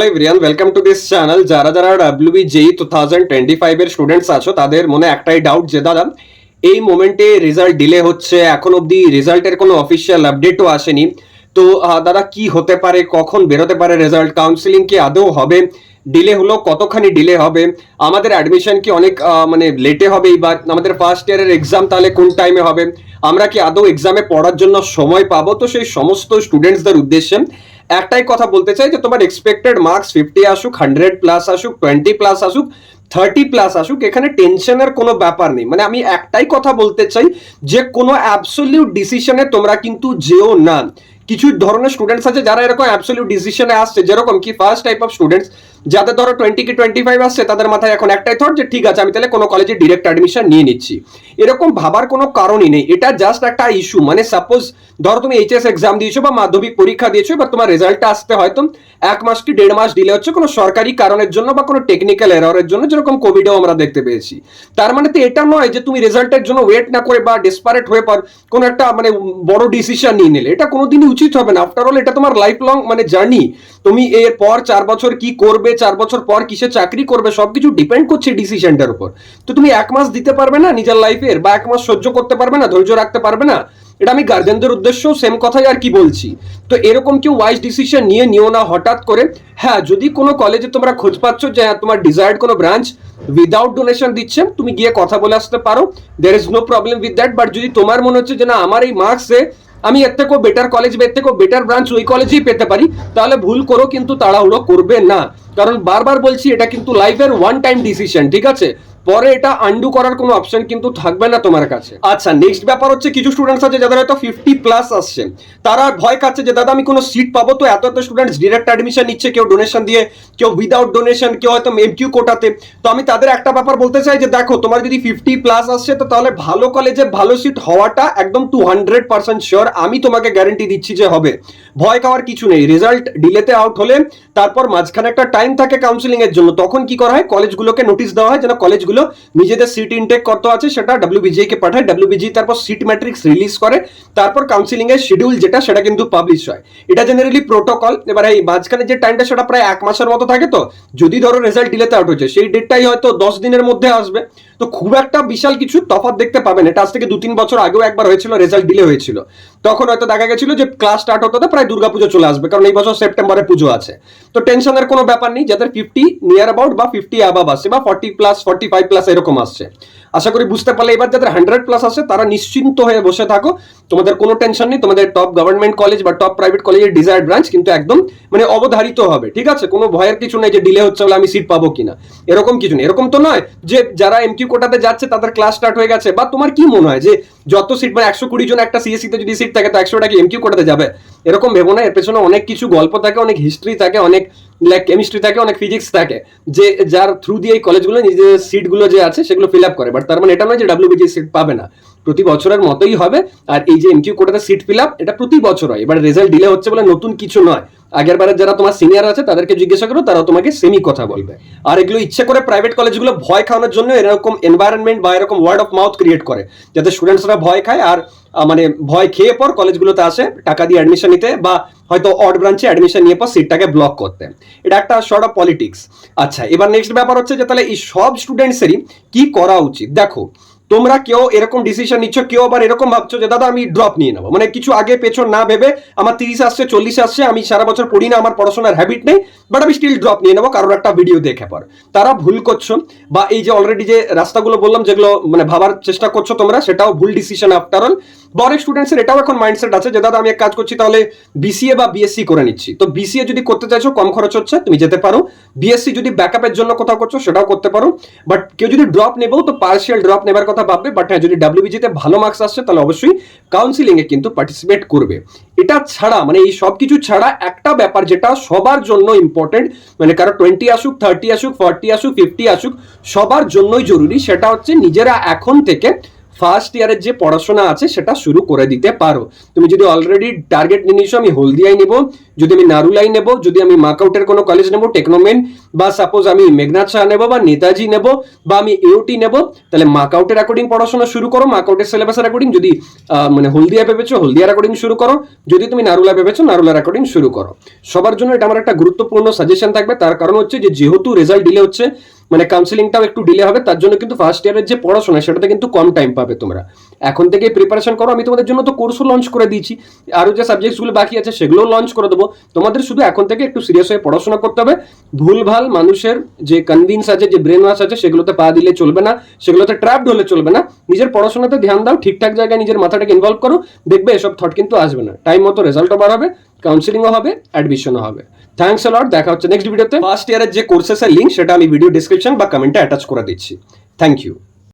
Hello everyone, welcome to this channel. যারা যারা WBJEE 2025 এর স্টুডেন্টস আছো তাদের মনে একটাই ডাউট যে দাদা এই মোমেন্টে রেজাল্ট ডিলে হচ্ছে, এখন অবধি রেজাল্টের কোনো অফিসিয়াল আপডেটও আসেনি। তো দাদা কি হতে পারে, কখন বেরোতে পারে রেজাল্ট, কাউন্সিলিং কি আদৌ হবে, ডিলে হলো কতখানি ডিলে হবে, আমাদের অ্যাডমিশন কি অনেক মানে লেটে হবে এইবার, আমাদের ফার্স্ট ইয়ারের এক্সাম তাহলে কোন টাইমে হবে, আমরা কি আদৌ এক্সামে পড়ার জন্য সময় পাবো। তো সেই সমস্ত স্টুডেন্টসদের উদ্দেশ্যে একটাই কথা বলতে চাই যে তোমার এক্সপেক্টেড মার্কস 50 আসুক, 100+ আসুক, 20+ আসুক, 30+ আসুক, এখানে টেনশনের কোনো ব্যাপার নেই। মানে আমি একটাই কথা বলতে চাই যে কোনো অ্যাবসলিউট ডিসিশনে তোমরা কিন্তু যেও না। কিছু ধরনের স্টুডেন্টস আছে যারা এরকম অ্যাবসলিউট ডিসিশনে আসছে, যেরকম কি ফার্স্ট টাইপ অফ স্টুডেন্টস যাদের ধরো 20 কি 25 আসছে, তাদের মাথায় এখন একটাই থট যে ঠিক আছে আমি তাহলে কোনো কলেজে ডিরেক্ট অ্যাডমিশন নিয়ে নিচ্ছি। এরকম ভাবার কোনো কারণই নেই, এটা জাস্ট একটা ইস্যু। মানে সাপোজ ধরো তুমি এইচএস এক্সাম দিয়েছো বা মাধ্যমিক পরীক্ষা দিয়েছো, বা তোমার রেজাল্টটা আসতে হয়তো 1 মাস কি 1.5 মাস ডিলে হচ্ছে কোনো সরকারি কারণের জন্য বা কোনো টেকনিক্যাল এররের জন্য, যেরকম কোভিডেও আমরা দেখতে পেয়েছি। তার মানে তো এটা নয় যে তুমি রেজাল্টের জন্য ওয়েট না করে বা ডেসপারেট হয়ে পর কোনো একটা মানে বড় ডিসিশন নিয়ে নিলে, এটা কোনোদিনই উচিত হবে না। আফটার অল এটা তোমার লাইফ লং মানে জার্নি। তুমি এর পর 4 বছর কি করবে, 4 বছর পর কিসে চাকরি করবে, সবকিছু ডিপেন্ড করছে ডিসিশনটার উপর। তো তুমি 1 মাস দিতে পারবে না নিজের লাইফের, বা 1 মাস সহ্য করতে পারবে না, ধৈর্য রাখতে পারবে না? এটা আমি গার্জেনদের উদ্দেশ্যেও সেম কথাই আর কি বলছি। তো এরকম কেউ ওয়াইজ ডিসিশন নিও না হঠাৎ করে। হ্যাঁ, যদি কোনো কলেজে তোমরা খোঁজ পাচ্ছ যে তোমার ডিজায়ার্ড কোনো ব্রাঞ্চ উইদাউট ডোনেশন দিচ্ছে, তুমি গিয়ে কথা বলে আসতে পারো, there is no problem with that. But যদি তোমার মনে হচ্ছে যে না আমার এই মার্কসে আমি এর থেকেও বেটার কলেজ বা এর থেকেও বেটার ব্রাঞ্চ ওই কলেজেই পেতে পারি, তাহলে ভুল করো, কিন্তু তাড়াহুড়ো করবে না। কারণ বারবার বলছি এটা কিন্তু লাইফের ওয়ান টাইম ডিসিশন, ঠিক আছে? পরে এটা আন্ডু করার কোনো অপশন কিন্তু থাকবে না তোমার কাছে। আচ্ছা, নেক্সট ব্যাপার হচ্ছে কিছু স্টুডেন্টস আছে যাদের হয়তো 50+ আসছে, তারা ভয় খাচ্ছে যে দাদা আমি কোনো সিট পাবো। তো এত এত স্টুডেন্টস ডিরেক্ট অ্যাডমিশন নিচ্ছে, কেউ ডোনেশন দিয়ে, কেউ উইদাউট ডোনেশন, কেউ হয়তো এমকিউ কোটাতে। তো আমি তাদের একটা ব্যাপার বলতে চাই যে দেখো, তোমার যদি 50+ আসছে তো তাহলে ভালো কলেজে ভালো সিট হওয়াটা একদম 200% শিওর, আমি তোমাকে গ্যারেন্টি দিচ্ছি যে হবে। ভয় খাওয়ার কিছু নেই। রেজাল্ট ডিলেতে আউট হলে তারপর মাঝখানে একটা টাইম থাকে কাউন্সিলিং এর জন্য, তখন কি করা হয়, কলেজগুলোকে নোটিশ দেওয়া হয় যেন কলেজগুলো নিজেদের সিট ইনটেক কত আছে সেটা WBJEE কে পাঠায়, WBJEE তারপর সিট ম্যাট্রিক্স রিলিজ করে, তারপর কাউন্সিলিং এর শিডিউল যেটা সেটা কিন্তু পাবলিশ হয়। এটা জেনারেলি প্রোটোকল। এবার এই মাঝখানে যে টাইমটা সেটা প্রায় 1 মাসের মতো থাকে। তো যদি ধরো রেজাল্ট ডিলেতে আউট হচ্ছে, সেই ডেটটাই হয়তো 10 দিনের মধ্যে আসবে। তো খুব একটা বিশাল কিছু তফাৎ দেখতে পাবেন। এটা আজ থেকে 2-3 বছর আগেও একবার হয়েছিল, রেজাল্ট ডিলে হয়েছিল। তখন হয়তো দেখা গেছিল যে ক্লাস স্টার্ট হতে প্রায় দুর্গাপুজো চলে আসবে, কারণ এই বছর সেপ্টেম্বরে পুজো আছে। তো টেনশনের কোনো ব্যাপার নেই যাদের 50 নিয়ার অ্যাবাউট বা 50 অ্যাবাভ আসছে, বা 40+, 45+ এরকম আসছে। আশা করি বুঝতে পারলে। এবার যাদের 100+ আসছে তারা নিশ্চিন্ত হয়ে বসে থাকো, তোমাদের কোনো টেনশন নেই। তোমাদের টপ গভর্নমেন্ট কলেজ বা টপ প্রাইভেট কলেজের ডিজায়ার্ড ব্রাঞ্চ কিন্তু একদম মানে অবধারিত হবে, ঠিক আছে? কোনো ভয়ের কিছু নেই যে ডিলে হচ্ছে বলে আমি সিট পাবো কিনা, এরকম কিছু নেই। এরকম তো নয় যে যারা এমকিউ কোটাতে যাচ্ছে তাদের ক্লাস স্টার্ট হয়ে গেছে। বা তোমার কি মনে হয় যে যত সিট মানে 120 জন একটা সিএসসি তে যদি সিট থাকে তো 100টা কি এমকিউ কোটাতে যাবে? এরকম ভেবো না। এর পেছনে অনেক কিছু গল্প থাকে, অনেক হিস্ট্রি থাকে, অনেক লাইক কেমিস্ট্রি থাকে, অনেক ফিজিক্স থাকে, যে যার থ্রু দিয়ে এই কলেজগুলো নিজেদের সিটগুলো যে আছে সেগুলো ফিল আপ করে। বাট তার মানে এটা নয় যে WBJEE সিট পাবে না, প্রতি বছরের মতোই হবে। আর এই যে এমকিউ কোটাতে সিট ফিল আপ, এটা প্রতি বছর হয়। এবার রেজাল্ট ডিলে হচ্ছে বলে নতুন কিছু নয়। আগের বারের যারা তোমার সিনিয়র আছে তাদেরকে জিজ্ঞাসা করো, তারা তোমাকে সেমই কথা বলবে। আর এগুলো ইচ্ছে করে প্রাইভেট কলেজগুলো ভয় খাওয়ানোর জন্য এরকম এনভায়রনমেন্ট বা এরকম ওয়ার্ড অফ মাউথ ক্রিয়েট করে, যাতে স্টুডেন্টসরা ভয় খায় আর মানে ভয় খেয়ে পর কলেজগুলোতে আসে টাকা দিয়ে অ্যাডমিশন নিতে, বা হয়তো অড ব্রাঞ্চে অ্যাডমিশন নিয়ে পর সিটটাকে ব্লক করতে। এটা একটা শর্ট অফ পলিটিক্স। আচ্ছা, এবার নেক্সট ব্যাপার হচ্ছে যে তাহলে এই সব স্টুডেন্টসেরই কি করা উচিত। দেখো, তোমরা কেউ এরকম ডিসিশন নিচ্ছ, কেউ আবার এরকম ভাবছো যে দাদা আমি ড্রপ নিয়ে নেবো, মানে কিছু আগে পেছন না ভেবে আমার 30 আসছে, 40 আসছে, আমি সারা বছর পড়ি না, আমার পড়াশোনার হ্যাবিট নেই, বাট আমি স্টিল ড্রপ নিয়ে নেবো কারোর একটা ভিডিও দেখে পর। তারা ভুল করছো। বা এই যে অলরেডি যে রাস্তাগুলো বললাম যেগুলো মানে ভাবার চেষ্টা করছো তোমরা, সেটাও ভুল ডিসিশন আফটার অল। বা অনেক স্টুডেন্টসের এটাও এখন মাইন্ডসেট আছে যে দাদা আমি এক কাজ করছি, তাহলে BCA বা BSc করে নিচ্ছি। তো BCA যদি করতে চাইছো, কম খরচ হচ্ছে, তুমি যেতে পারো। BSc যদি ব্যাকআপের জন্য কোথাও করছো সেটাও করতে পারো। বাট কেউ যদি ড্রপ নেবো তো পার্সিয়াল ড্রপ নেবার কথা ভাববে। বাট হ্যাঁ, যদি WBJEE তে ভালো মার্কস আসছে তাহলে অবশ্যই কাউন্সিলিং এ কিন্তু পার্টিসিপেট করবে। এটা ছাড়া মানে এই সব কিছু ছাড়া একটা ব্যাপার যেটা সবার জন্য ইম্পর্টেন্ট, মানে কারো 20 আসুক, 30 আসুক, 40 আসুক, 50 আসুক, সবার জন্যই জরুরি, সেটা হচ্ছে নিজেরা এখন থেকে ফার্স্ট ইয়ারের যে পড়াশোনা আছে সেটা শুরু করে দিতে পারো। তুমি যদি অলরেডি টার্গেট নিয়ে নিছো আমি হলদিয়ায় নেব, যদি আমি নারুলাই নেব, যদি আমি মার্কআউটের কোনো কলেজ নেব, টেকনোমেন, বা সাপোজ আমি মেঘনাথ শাহ নেব বা নেতাজি নেব বা আমি এওটি নেব, তাহলে মার্কআউটের অ্যাকর্ডিং পড়াশোনা শুরু করো, মার্কআউটের সিলেবাসের অ্যাকর্ডিং। যদি মানে হলদিয়া ভেবেছো হলদিয়ার অ্যাকর্ডিং শুরু করো, যদি তুমি নারুলা ভেবেছো নারুলার অ্যাকর্ডিং শুরু করো। সবার জন্য এটা আমার একটা গুরুত্বপূর্ণ সাজেশন থাকবে, তার কারণ হচ্ছে যে যেহেতু রেজাল্ট ডিলে হচ্ছে, মানে কাউন্সিলিংটাও একটু ডিলে হবে, তার জন্য কিন্তু ফার্স্ট ইয়ারের যে পড়াশোনা সেটাতে কিন্তু কম টাইম পাবে। তোমরা এখন থেকে প্রিপারেশন করো, আমি তোমাদের জন্য তো কোর্সও লঞ্চ করে দিয়েছি, আরও যে সাবজেক্টসগুলো বাকি আছে সেগুলোও লঞ্চ করে দেবো। তোমাদের শুধু এখন থেকে একটু সিরিয়াস হয়ে পড়াশোনা করতে হবে। ভুলভাল মানুষের যে কনভিন্স আছে, যে ব্রেন ওয়াশ আছে, সেগুলোতে পা দিলে চলবে না, সেগুলোতে ট্র্যাপড হলে চলবে না। নিজের পড়াশোনাতে ধ্যান দাও, ঠিকঠাক জায়গায় নিজের মাথাটাকে ইনভলভ করো, দেখবে এসব থট কিন্তু আসবে না। টাইম মতো রেজাল্টও বার হবে, কাউন্সিলিংও হবে, অ্যাডমিশনও হবে। থ্যাংকস আ লট, দেখা হচ্ছে নেক্সট ভিডিওতে। ফার্স্ট ইয়ারের যে কোর্সেসের লিঙ্ক সেটা আমি ভিডিও ডিসক্রিপশন বা কমেন্টে অ্যাটাচ করে দিচ্ছি। Thank you.